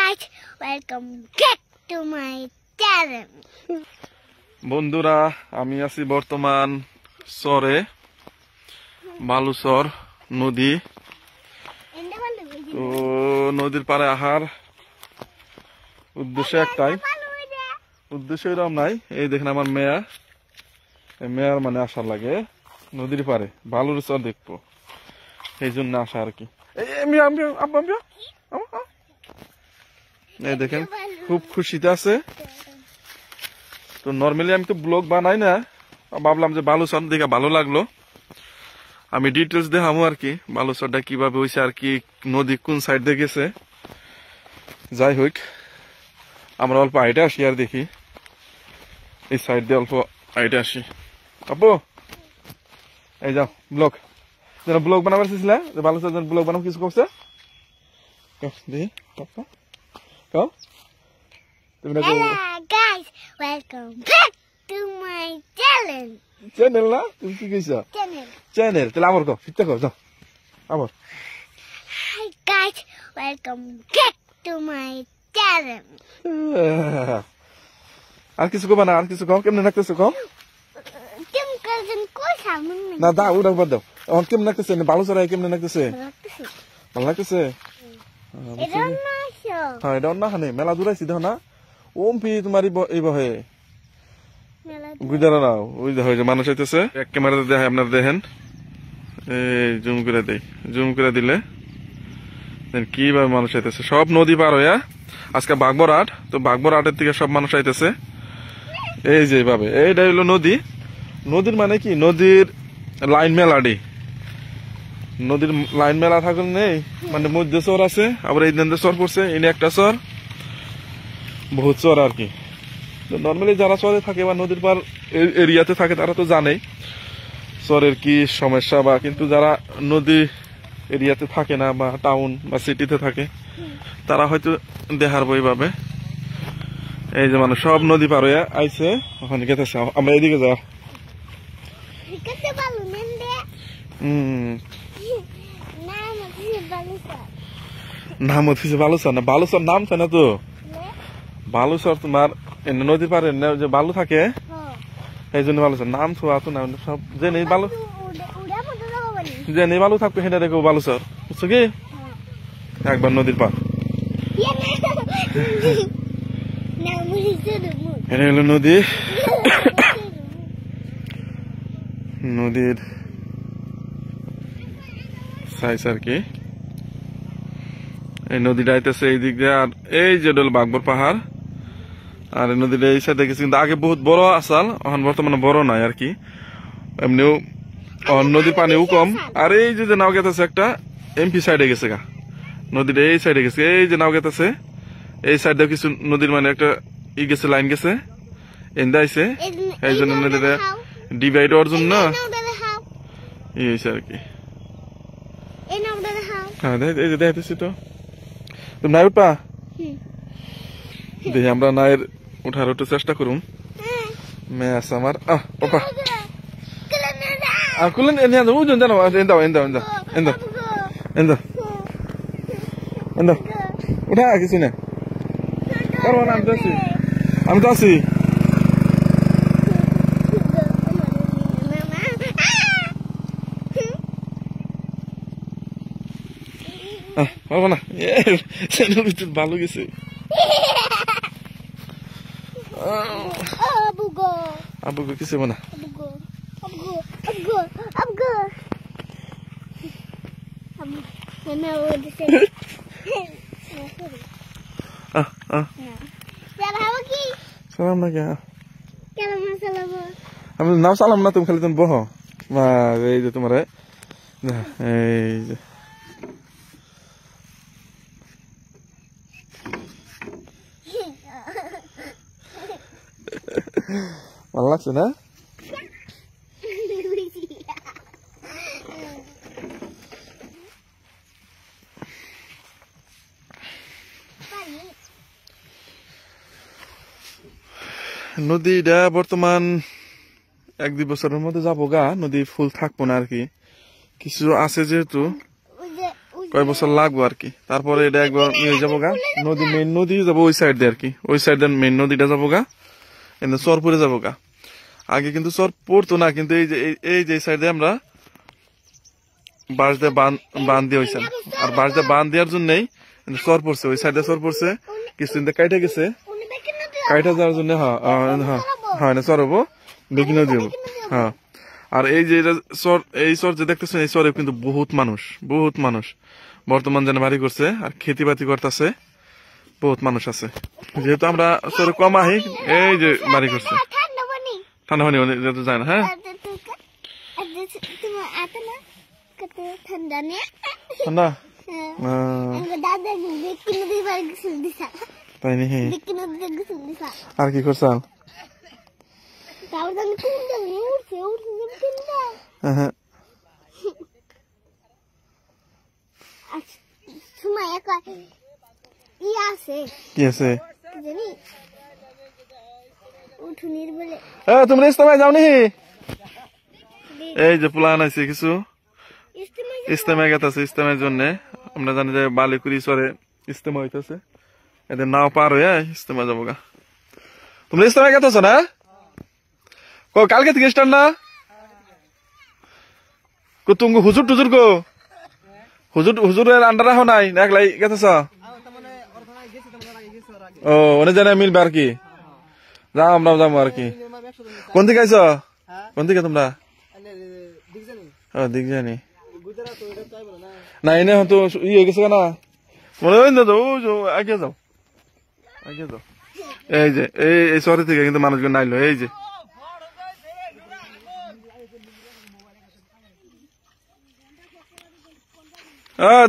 guys, welcome back to my channel. বন্ধুরা আমি আছি বর্তমান চরে বালুচর নদী তো নদীর পাড়ে আহার উদ্দেশ্য একটাই উদ্দেশ্য এরকম নাই এই দেখেন আমার মেয়ার মানে আসার লাগে নদীর পাড়ে বালুর চর দেখবো এই জন্য আসা আর কি এই দেখেন খুব খুশিতে আছে তো নরমালি আমি তো ব্লগ বানাই না ভাবলাম যে বালুচর দেখে ভালো লাগলো আমি ডিটেলস দেখাবো আর কি বালুচরটা কিভাবে হয়েছে আর কি নদী কোন সাইড দিয়ে গেছে যাই হোক আমরা অল্প আইডে আসি আর দেখি এই সাইড দিয়ে অল্প আইডে আসি আপু এই যাও ব্লগ যেন ব্লগ বানাবার চেয়েছিলা যে বালুচর যেন ব্লগ বানাবো কিছু করছে দেখি Hello guys, welcome back to my channel. Channel না তুমি কি কইছো চ্যানেল তাহলে আমার কো ঠিক কো যাও আমার Hi guys, welcome back to my channel. আর কিছু কো না আর কিছু কো কেমনে লাগতেছে কো Tim cousin কই সামনে না দাও ওটা বাদ দাও এখন কেমনে লাগতেছে বালুচর কেমনে লাগতেছে ভালো লাগতেছে এটা না শো হ্যাঁ এটা না খানে মেলা দূরাইছি দেখো না ওম পি তোমার এই বহে গুজারা নাও ওই দেখো যে মানুষ আইতেছে এক ক্যামেরাতে দেখে আপনারা দেখেন এই জুম করে দেই জুম করে দিলে কিভাবে মানুষ আইতেছে সব নদী পার হইয়া আজকে বাগবরহাট তো বাগবরহাটের থেকে সব মানুষ আইতেছে এই যে এইভাবে এইটা হইলো নদী নদীর মানে কি নদীর লাইন মেলাডি নদীর লাইন মেলা থাকলে নেই মানে মধ্যে চর আছে আবার এই দিন চর পড়ছে এনে একটা চর বহুত চর আর কি নর্মালি যারা চরে থাকে বা নদীর পার এরিয়াতে থাকে তারা তো জানেই চরের কি সমস্যা বা কিন্তু যারা নদী এরিয়াতে থাকে না বা টাউন বা সিটিতে থাকে তারা হয়তো দেখার এইভাবে এই যে মানে সব নদী পার হয়ে আইছে ওখানে গেতেছে আমরা এদিকে যাও নাম হচ্ছে বালুচর না বালুচর নাম আছে না তো বালুচর তোমার নদীর পারে যে বালু থাকে এই জন্য বালুচর নাম ছোয়া তো না সব যে নেই বালু যে নেই বালু থাকবে সেটা দেখো বালুচর বুঝছো কি একবার নদীর পার এটা হলো নদী নদীর সাইজ আর কি এই নদীটা আইতেছে এই দিক দিয়ে আর এই যে বাগবর পাহাড় আর এই নদীটা এই সাইডে গেছে কিন্তু আগে বহুত বড় আসাল এখন বর্তমানে বড় নাই আর কি এমনিও নদীর পানিও কম আর এই যে নাও গেতেছে একটা এমপি সাইডে গেছে গা নদীটা এই সাইডে গেছে এই যে নাও গেতেছে এই সাইডে কিছু নদীর মানে একটা গেছে লাইন গেছে এন্দা আইছে এই জন্য নদীটা ডিভাইড হওয়ার জন্য এই হয়েছে আর কি হ্যাঁ এই যে দেখতেছি তো তুমি নাই উঠবা দেখি আমরা নায়ের উঠার একটু চেষ্টা করুন মেয়ে আছে আমার পাপা কুলেন ওজন জানো এন্দাও উঠা কিছু না পারবো না আমি তো আছি পারবো না ভালো গেছে আবু কিছু না সালাম না আমি নাম সালাম না তুমি খালি তুমি বহ এই যে তোমার এই যে ভালো লাগছে না নদীটা বর্তমান 1-2 বছরের মধ্যে যাবো গা নদী ফুল থাকবো না আর কি কিছু আছে যেহেতু কয়েক বছর লাগবো আর কি। তারপরে এটা একবার নিয়ে যাবো গা নদী, মেইন নদী যাবো ওই সাইড দিয়ে আর কি, ওই সাইড দিয়ে মেইন নদীটা যাবো গা, কিন্তু চর পরে যাবো গা। আগে কিন্তু চর পড়তো না, কিন্তু এই যে সাইড দিয়ে আমরা বাঁশ দিয়ে বান দিয়ে হয়েছে, আর বাঁশ দিয়ে বান দেওয়ার জন্যই চর পড়ছে, ওই সাইডে চর পড়ছে, কিছুদিন কাইটা গেছে, কাইটা যাওয়ার জন্য হ্যাঁ না চর হবো বেকি নদী হবো। হ্যাঁ, আর এই যে চর, এই চর যে দেখতেছেন এই চরে কিন্তু বহুত মানুষ বর্তমান যেন বাড়ি করছে আর খেতি বাতি করতেছে, বহুত মানুষ আছে। যেহেতু আমরা চরে কম আহি, এই যে বাড়ি করছে, ঠান্ডা পানি যেহেতু যায় না। হ্যাঁ ঠান্ডা তাই নি, আর কি করছাল? কি আছে তোমরা ইস্তেমায় যাও নি? এই যে প্লান আছে কিছু ইস্তেমায় গেছে, ইস্তেমার জন্য আমরা জানি যে বালিকুড়ি চরে ইস্তেমা হইতেছে, এদের নাও পার হয়ে ইস্তেমা যাবো গা। তোমরা ইস্তেমায় গেছো না? কালকে থেকে স্টার্ট না? তুমি হুজুর টুজুর গো হুজুরের আন্ডার রাখো নাই না একলাই গেতেছ? ও অনেক জায়গায় মিলবে আর কি, যাও আমরাও যাবো আর কি। কোন দিকে আইছ? কোন দিকে তোমরা? দিক জানি না, এনে হয়তো ইয়ে গেছে না মনে হয় না, আগে যাও আগে যাও। এই যে এই শহর থেকে কিন্তু মানুষজন নাইলো, এই যে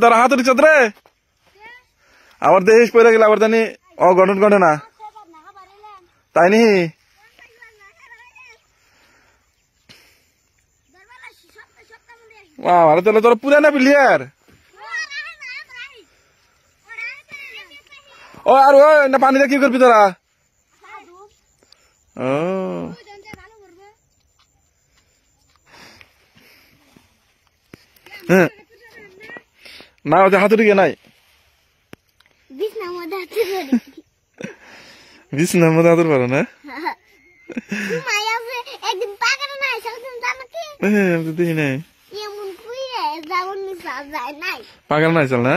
তোরা হাত উঠছ রে, আবার দেশ পড়ে গেলে আবার জানি অঘটন ঘটে না, তাই নি? আরে তাহলে তোরা পুরানা প্লেয়ার। ও আর না পানিটা কি করবি তোরা? ও হ্যাঁ, না ওদের হাতুড়ি গে নাই, বিছনার মধ্যে হাতুর পারো না? দেখি নাই পাগল নাই চল না,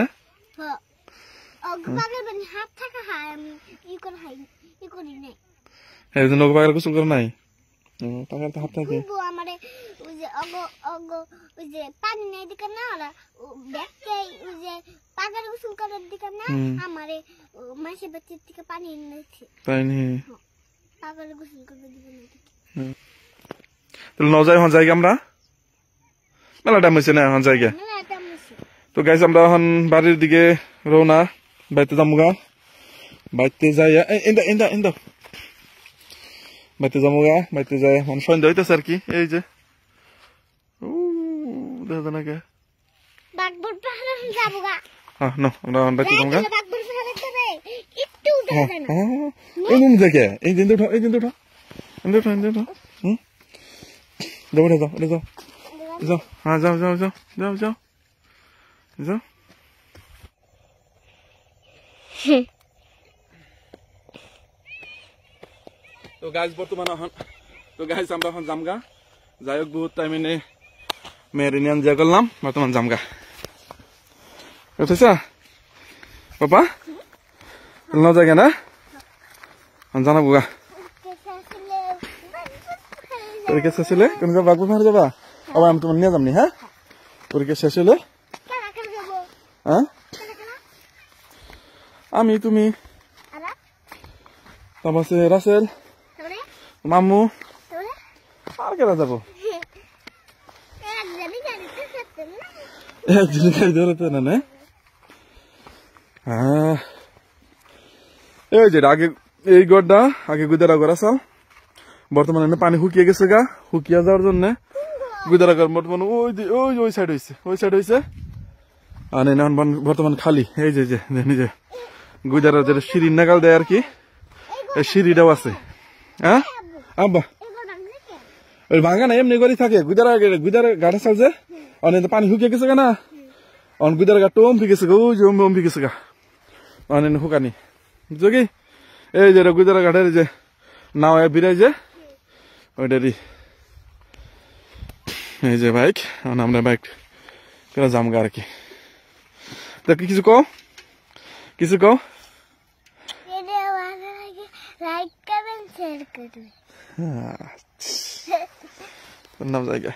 পাগল গোসল করে নাই, পাগল তো হাত থাকে পানি নেই দিকে না হলা পাগল গোসল করার দিকে না আমার মাসের বাচ্চার থেকে পানি এনেছে, তাই নি? পাগল গোসল করবে দিকে না, তাহলে ন যাই হন জায়গা আমরা মেলা টাইম হয়েছে না এখন জায়গা। তো গাইস আমরা এখন বাড়ির দিকে রওনা, বাড়িতে যামুগা, বাড়িতে যাই ইন্দা বাড়িতে যামুগা, বাড়িতে যাই মানে সন্ধ্যা হইতেছে আর কি। এই যে দেখা নাকি আমরা বাড়িতে যামুগা, এই দিন দেখে এই দিন উঠো, এই দিন উঠো, যাও যাও, হ্যাঁ যাও যাও যাও যাও যাও যাও। তো গাছ বর্তমানে আমরা এখন জামগা, যাই হোক বহুত টাইম এনে মেরিনিয়ান যা করলাম, বর্তমান জামগা উঠেছা বাবা ন জায়গা না জানাবো গা। পরীক্ষা শেষ হলে কোন বাগবো ভাড়া যাবা? আবার আমি তোমার নিয়ে যামনি। হ্যাঁ পরীক্ষা শেষ হলে হ্যাঁ আমি তুমি তারপর রাসেল মাম্মু আর কেনা যাবো, একদিন গাড়ি ধরতে না। হ্যাঁ এই যে আগে এই গড়টা আগে গুদারা গড় আসাল, বর্তমানে পানি শুকিয়ে গেছে গা, শুকিয়ে যাওয়ার জন্য গুদারা গড় বর্তমানে ওই সাইড হয়েছে আর বর্তমান খালি। এই যে যে গুদারা যেটা সিঁড়ির নাগাল দেয় আর কি, এই সিঁড়িটাও আছে। হ্যাঁ আব্বা ওই ভাঙা না এমনি করে থাকে গুদারা গাড়ি চালছে, অনেক পানি শুকিয়ে গেছে না, অন গুদার গা টোম ফিকেছে গো জম ফিকেছে গা মানে হুকানি যোগী এই যে গুদার ঘাটের যে নাও বিরাই যে ওইটারই এই যে বাইক আমরা বাইক করে জামগা আর কি তা কিছু কও লাইক করবেন শেয়ার করবেন নাম জায়গা